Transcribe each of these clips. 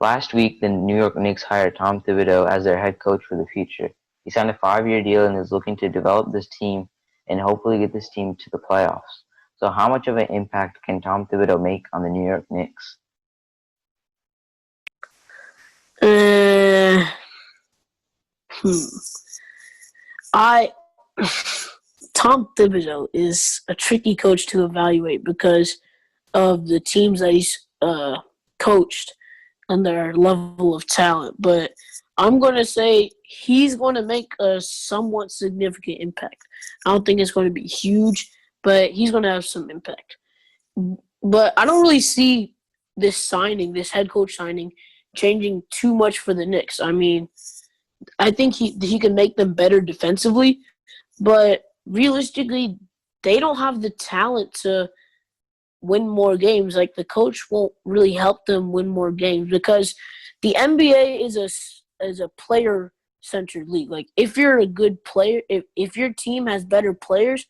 Last week, the New York Knicks hired Tom Thibodeau as their head coach for the future. He signed a 5-year deal and is looking to develop this team and hopefully get this team to the playoffs. So how much of an impact can Tom Thibodeau make on the New York Knicks? Uh, hmm. I Tom Thibodeau is a tricky coach to evaluate because of the teams that he's coached and their level of talent. But I'm going to say he's going to make a somewhat significant impact. I don't think it's going to be huge, but he's going to have some impact. But I don't really see this head coach signing, changing too much for the Knicks. I mean, I think he can make them better defensively, but realistically, they don't have the talent to win more games. Like, the coach won't really help them win more games because the NBA is a player centered league. Like, if you're a good player, if your team has better players,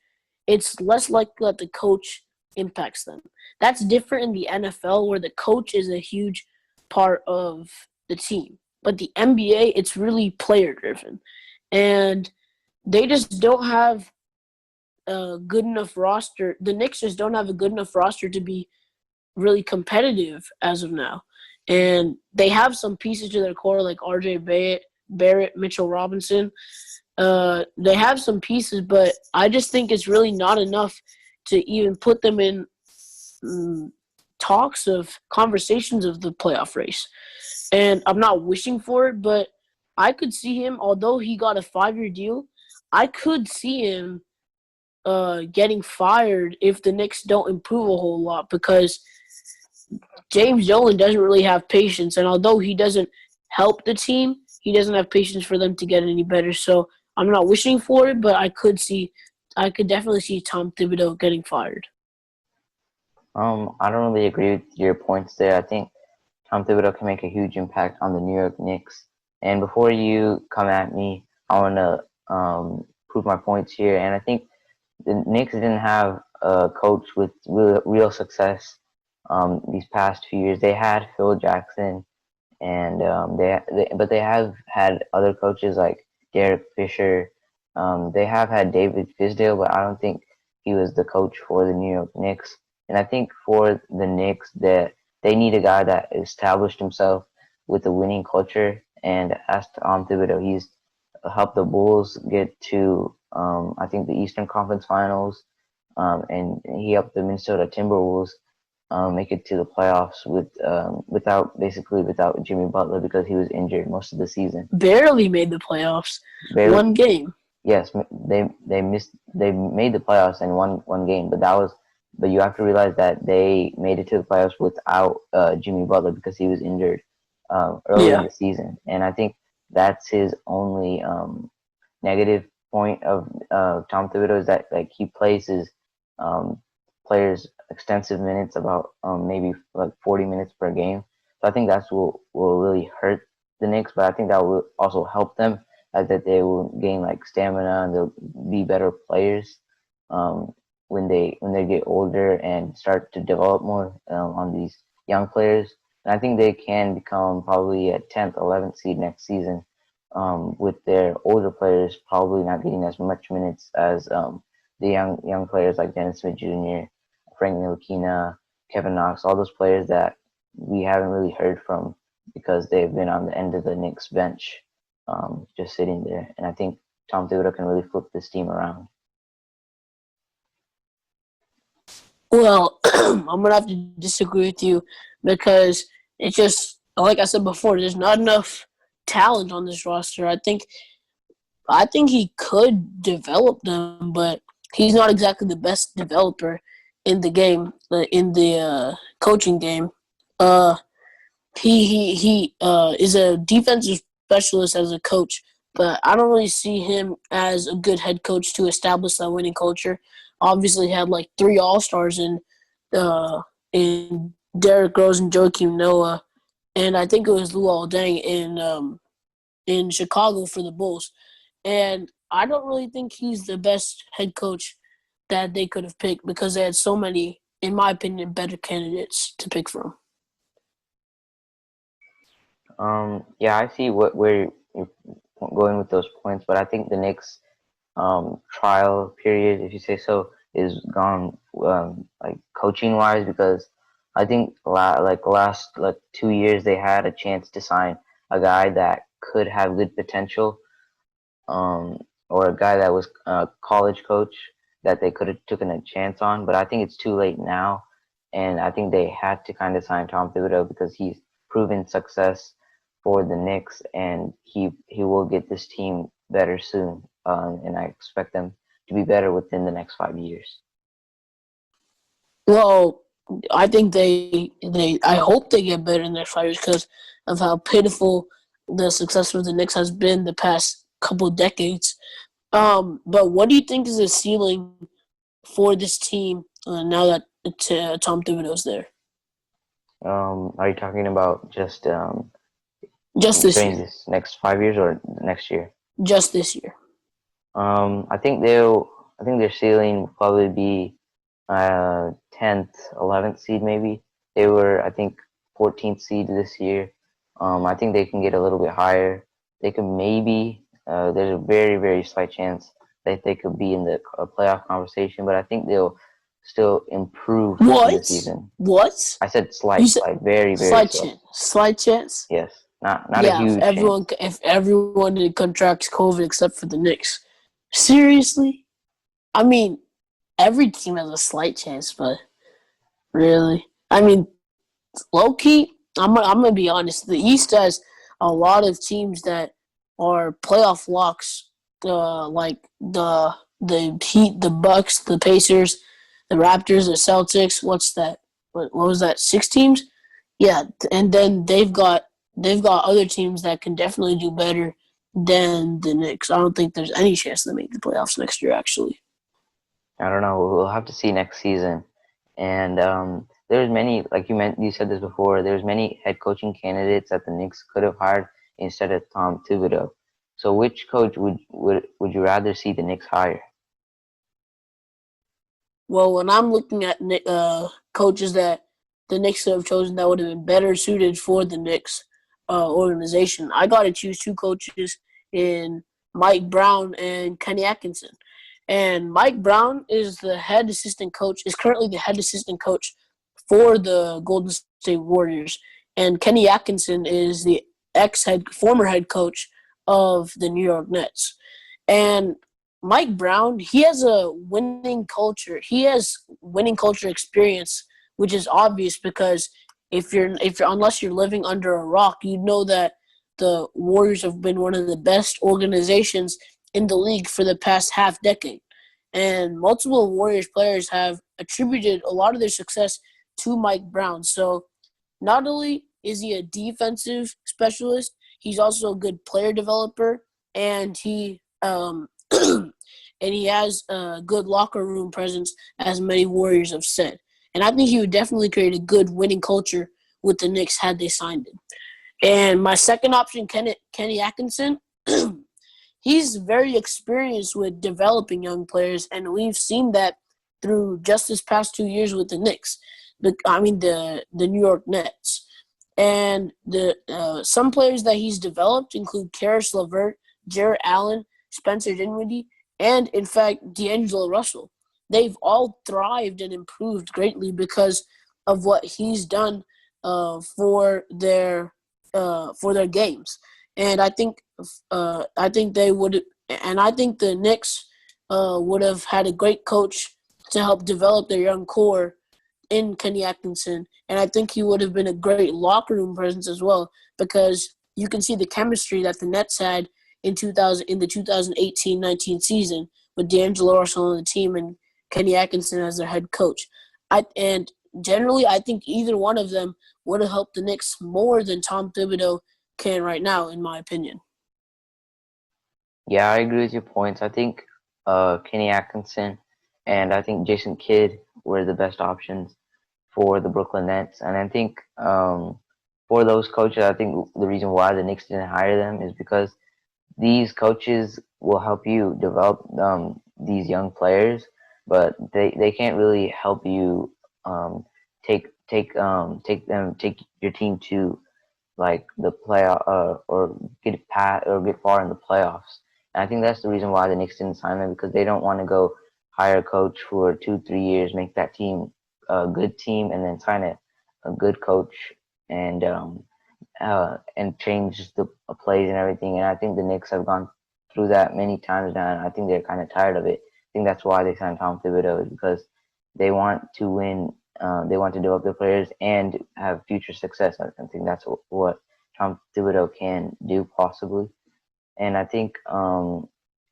it's less likely that the coach impacts them. That's different in the NFL where the coach is a huge part of the team. But the NBA, it's really player driven. And they just don't have a good enough roster. The Knicks just don't have a good enough roster to be really competitive as of now. And they have some pieces to their core like RJ Barrett, Mitchell Robinson. They have some pieces, but I just think it's really not enough to even put them in conversations of the playoff race. And I'm not wishing for it, but I could see him, although he got a 5-year deal, I could see him getting fired if the Knicks don't improve a whole lot because James Dolan doesn't really have patience. And although he doesn't help the team, he doesn't have patience for them to get any better. So I'm not wishing for it, but I could definitely see Tom Thibodeau getting fired. I don't really agree with your points there. I think Tom Thibodeau can make a huge impact on the New York Knicks. And before you come at me, I want to prove my points here. And I think the Knicks didn't have a coach with real success these past few years. They had Phil Jackson, and but they have had other coaches like Derek Fisher. They have had David Fisdale, but I don't think he was the coach for the New York Knicks. And I think for the Knicks that they need a guy that established himself with a winning culture. And as Tom Thibodeau, he's helped the Bulls get to I think the Eastern Conference Finals, and he helped the Minnesota Timberwolves make it to the playoffs without Jimmy Butler because he was injured most of the season. Barely made the playoffs. Barely, One game. yes, they made the playoffs in one game, but you have to realize that they made it to the playoffs without Jimmy Butler because he was injured early in Yeah. the season, and I think that's his only negative point of Tom Thibodeau is that like he plays his players extensive minutes, about maybe like 40 minutes per game. So I think that's what will really hurt the Knicks, but I think that will also help them as that they will gain like stamina and they'll be better players when they get older and start to develop more on these young players. And I think they can become probably a 10th, 11th seed next season with their older players probably not getting as much minutes as the young players like Dennis Smith Jr., Frank Ntilikina, Kevin Knox, all those players that we haven't really heard from because they've been on the end of the Knicks bench, just sitting there. And I think Tom Thibodeau can really flip this team around. Well, I'm going to have to disagree with you because it's just, like I said before, there's not enough talent on this roster. I think he could develop them, but he's not exactly the best developer in the game, in the coaching game. Uh, he is a defensive specialist as a coach, but I don't really see him as a good head coach to establish that winning culture. Obviously, had like 3 All Stars in Derrick Rose and Joakim Noah, and I think it was Luol Deng in Chicago for the Bulls. And I don't really think he's the best head coach that they could have picked because they had so many, in my opinion, better candidates to pick from. Yeah, I see where you're going with those points, but I think the Knicks trial period, if you say so, is gone like coaching wise because I think last like 2 years they had a chance to sign a guy that could have good potential, or a guy that was a college coach that they could have taken a chance on. But I think it's too late now, and I think they had to kind of sign Tom Thibodeau because he's proven success for the Knicks, and he will get this team better soon. And I expect them to be better within the next 5 years. Well, I think I hope they get better in their 5 years because of how pitiful the success of the Knicks has been the past couple decades. But what do you think is the ceiling for this team now that Tom Thibodeau's there? Are you talking about just Just this during year. this next 5 years or next year? Just this year. I think they'll. I think their ceiling will probably be 10th, 11th seed maybe. They were, I think, 14th seed this year. I think they can get a little bit higher. They could maybe. There's a very very slight chance that they could be in the playoff conversation, but I think they'll still improve in the What? season. What? I said You slight, said slight, very very slight slight. chance. Slight chance? Yes, not a Yeah, huge chance. if everyone contracts COVID except for the Knicks. Seriously? I mean, every team has a slight chance, but really, I mean, low key, I'm gonna be honest. The East has a lot of teams that are playoff locks. Like the Heat, the Bucks, the Pacers, the Raptors, the Celtics. What's that? What was that? 6 teams? Yeah, and then they've got other teams that can definitely do better than the Knicks. I don't think there's any chance to make the playoffs next year. Actually, I don't know. We'll have to see next season. And there's many, like you said this before. There's many head coaching candidates that the Knicks could have hired instead of Tom Thibodeau. So, which coach would you rather see the Knicks hire? well, when I'm looking at coaches that the Knicks have chosen that would have been better suited for the Knicks organization, I got to choose two coaches in Mike Brown and Kenny Atkinson. And Mike Brown is currently the head assistant coach for the Golden State Warriors, and Kenny Atkinson is the former head coach of the New York Nets. And Mike Brown, he has a winning culture. He has winning culture experience, which is obvious because if you're unless you're living under a rock, you know that the Warriors have been one of the best organizations in the league for the past half decade. And multiple Warriors players have attributed a lot of their success to Mike Brown. So not only is he a defensive specialist, he's also a good player developer, and and he has a good locker room presence, as many Warriors have said. And I think he would definitely create a good winning culture with the Knicks had they signed him. And my second option, Kenny Atkinson, he's very experienced with developing young players, and we've seen that through just this past 2 years with the Knicks. The New York Nets. And the some players that he's developed include Karis LeVert, Jarrett Allen, Spencer Dinwiddie, and in fact D'Angelo Russell. They've all thrived and improved greatly because of what he's done for their games. And I think they would, and I think the Knicks would have had a great coach to help develop their young core in Kenny Atkinson, and I think he would have been a great locker room presence as well because you can see the chemistry that the Nets had in the 2018-19 season with D'Angelo Russell on the team and Kenny Atkinson as their head coach. And generally, I think either one of them would have helped the Knicks more than Tom Thibodeau can right now, in my opinion. Yeah, I agree with your points. I think Kenny Atkinson and I think Jason Kidd were the best options for the Brooklyn Nets. And I think for those coaches, I think the reason why the Knicks didn't hire them is because these coaches will help you develop these young players, but they can't really help you take your team to like the or get far in the playoffs. And I think that's the reason why the Knicks didn't sign them, because they don't want to go hire a coach for 2-3 years, make that team a good team, and then sign a good coach and change the plays and everything. And I think the Knicks have gone through that many times now, and I think they're kind of tired of it. I think that's why they signed Tom Thibodeau, is because they want to win. They want to develop their players and have future success. I think that's what Tom Thibodeau can do possibly. And I think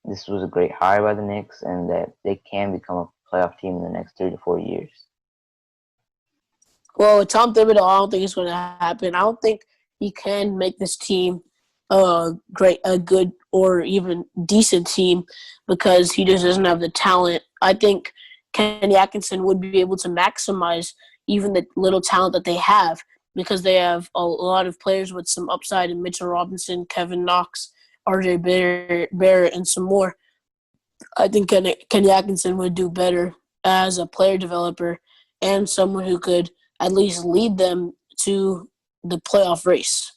this was a great hire by the Knicks, and that they can become a playoff team in the next 3 to 4 years. Well, with Tom Thibodeau, I don't think it's going to happen. I don't think he can make this team a good, or even decent team, because he just doesn't have the talent. I think Kenny Atkinson would be able to maximize even the little talent that they have, because they have a lot of players with some upside in Mitchell Robinson, Kevin Knox, RJ Barrett, and some more. I think Kenny Atkinson would do better as a player developer and someone who could at least lead them to the playoff race.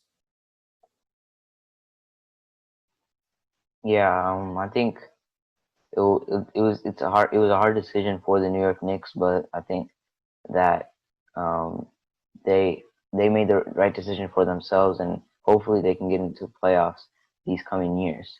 Yeah, I think it was a hard decision for the New York Knicks, but I think that um, they they made the right decision for themselves, and hopefully they can get into the playoffs these coming years.